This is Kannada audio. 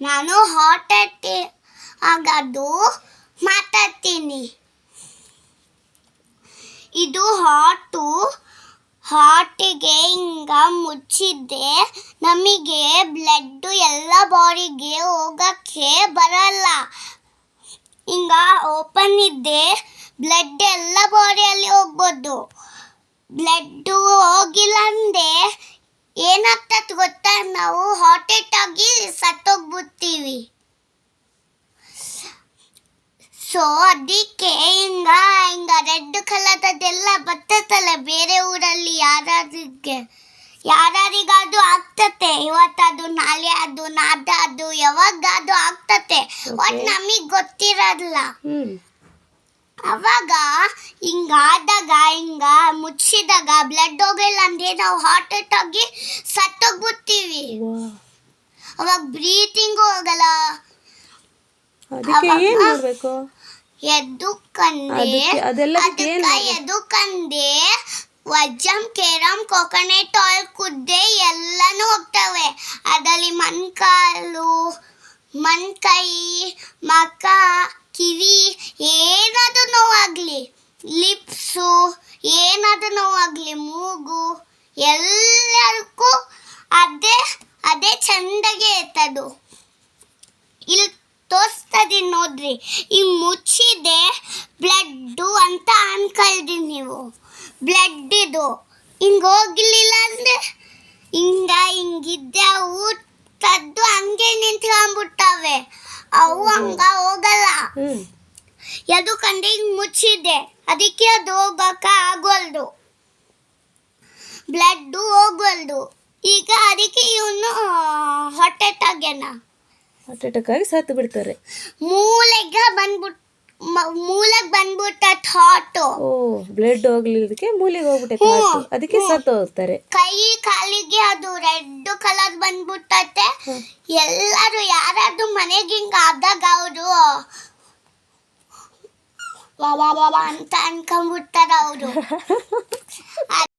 ನಾನು ಹಾಟ್ ಆಗದು ಮಾತಾಡ್ತೀನಿ. ಇದು ಹಾಟಿಗೆ ಹಿಂಗ ಮುಚ್ಚಿದ್ದೆ ನಮಗೆ ಬ್ಲಡ್ ಎಲ್ಲ ಬಾಡಿಗೆ ಹೋಗಕ್ಕೆ ಬರಲ್ಲ. ಹಿಂಗ ಓಪನ್ ಇದ್ದೆ ಬ್ಲಡ್ ಎಲ್ಲ ಬಾಡಿಯಲ್ಲಿ ಹೋಗ್ಬೋದು. ಬ್ಲಡ್ ಹೋಗಿಲ್ಲ ಅಂದ್ರೆ ಏನಾಗ್ತದೆ ಗೊತ್ತಾ, ನಾವು ಹಾರ್ಟ್ ಅಟ್ಯಾಕ್ ಆಗಿ ಸತ್ತೋಗ್ಬಿಡ್ತೀವಿ. ಸೊ ಅದಕ್ಕೆ ಹಿಂಗ ರೆಡ್ ಕಲರ್ ಅದೆಲ್ಲ ಬರ್ತದಲ್ಲ ಬೇರೆ ಊರಲ್ಲಿ ಯಾರಿಗಾದ್ರು ಆಗ್ತತೆ. ಇವತ್ತದು ನಾಳೆ ಅದು ನಾಡ್ದು ಯಾವಾಗಾದ್ರು ಆಗ್ತತೆ. ಒಟ್ ನಮಗ್ ಗೊತ್ತಿರಲ್ಲ. ಅವಾಗ ಹಿಂಗಾದಾಗ ಹಿಂಗ ಮುಚ್ಚಿದಾಗ ಬ್ಲಡ್ ಹೋಗಿಲ್ಲ ಅಂದ್ರೆ ನಾವು ಹಾರ್ಟ್ ಅಟ್ಯಾಕ್ ಆಗಿ ಸತ್ತೋಗ್ಬಿಡ್ತೀವಿ. ಅವಾಗ ಬ್ರೀತಿಂಗ್ ಹೋಗಲ್ಲ. ಎದುಕಂದೆ ವಜ್ಜಂ ಕೇರಂ ಕೊಕೊನೆಟ್ ಆಯಿಲ್ ಕುದ್ದೆ ಎಲ್ಲಾನು ಹೋಗ್ತವೆ. ಅದರಲ್ಲಿ ಮಣ್ಕೈ ಮಕ್ಕ ಕಿವಿ ಏನಾದ್ರೂ ನೋವಾಗ್ಲಿ, ಲಿಪ್ಸು ಏನಾದ್ರೂ ನೋವಾಗ್ಲಿ, ಮೂಗು ಎಲ್ಲರಿಗೂ ಅದೇ ಚಂದಗೆ ಇರ್ತದು. ಇಲ್ಲಿ ತೋರಿಸ್ತದೆ ನೋಡ್ರಿ, ಹಿಂಗ್ ಮುಚ್ಚಿದೆ ಬ್ಲಡ್ಡು ಅಂತ ಅನ್ಕೊಳ್ರಿ ನೀವು. ಬ್ಲಡ್ ಇದು ಹಿಂಗ ಹೋಗ್ಲಿಲ್ಲ ಅಂದ್ರೆ ಹಿಂಗಿದ್ದೆ ಅವು ತದ್ದು ಹಂಗೆ ನಿಂತ್ಕೊಂಡ್ಬಿಟ್ಟವೆ. ಅವು ಹಂಗ ಹೋಗಲ್ಲ. ಎದಕ್ಕಂದ್ರೆ ಹಿಂಗ್ ಮುಚ್ಚಿದೆ, ಅದಕ್ಕೆ ಅದು ಹೋಗಕ್ಕ ಆಗೋಲ್ದು, ಬ್ಲಡ್ ಹೋಗೋಲ್ದು. ಈಗ ಅದಕ್ಕೆ ಇವನು ಹಾರ್ಟ್ ಅಟ್ಯಾಕ್ ಆಗಿ ಸತ್ತು ಬಿಡ್ತಾರೆ. ಮೂಲೆಗೆ ಬಂದ್ಬಿಟ್ಟ ಹಾರ್ಟ್. ಬ್ಲಡ್ ಹೋಗ್ಲಿಕ್ಕೆ ಮೂಲೆಗೆ ಹೋಗ್ಬಿಟ್ಟೆ, ಅದಕ್ಕೆ ಸತ್ತು ಹೋಗ್ತಾರೆ. ಕೈ ಕಾಲಿಗೆ ಅದು ರೆಡ್ ಕಲರ್ ಬಂದ್ಬಿಟ್ಟತೆ. ಎಲ್ಲರೂ ಯಾರಾದ್ರೂ ಮನೆಗೆ ಹಿಂಗ ಆದಾಗ ಅವರು ಅಂತ ಅನ್ಕೊಂಡ್ಬಿಡ್ತಾರ ಅವರು.